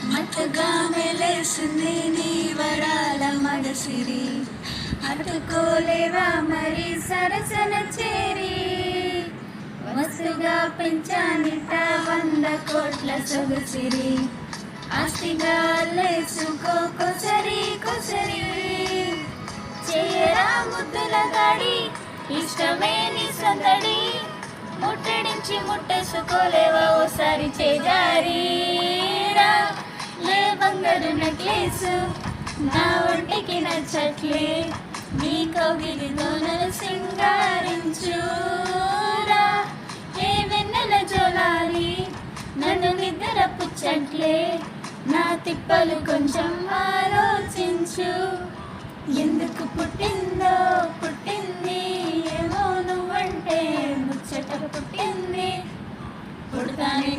మత్తుగా మెలేసింది నీ వరాల మగసిరి, అటుకోలేవా మరి సరసన చేరి. మస్తుగా పెంచానిట 100 కోట్ల సొగసిరి, ఆస్తిగా లేసుకో కొసరి కొసరి. చేయరా ముద్దుల దాడి, ఇష్టమే నీ సందడి, ముట్టడించి ముట్టేసుకోలేవా ఓసారి చేజారీరా. లే బంగారు నెక్లెస్ నా ఒంటికి నచ్చట్లే, నీ కౌగిలితో నన్ను సింగారించురా. ఏ వెన్నెల జోలాలి నన్ను నిద్ర పుచ్చట్లే, నా తిప్పలు కొంచెం ఆలోచించు. ఎందుకు పుట్టిందో పుట్టింది ఏమో, నువ్వంటే ముచ్చట పుట్టింది పుడతానే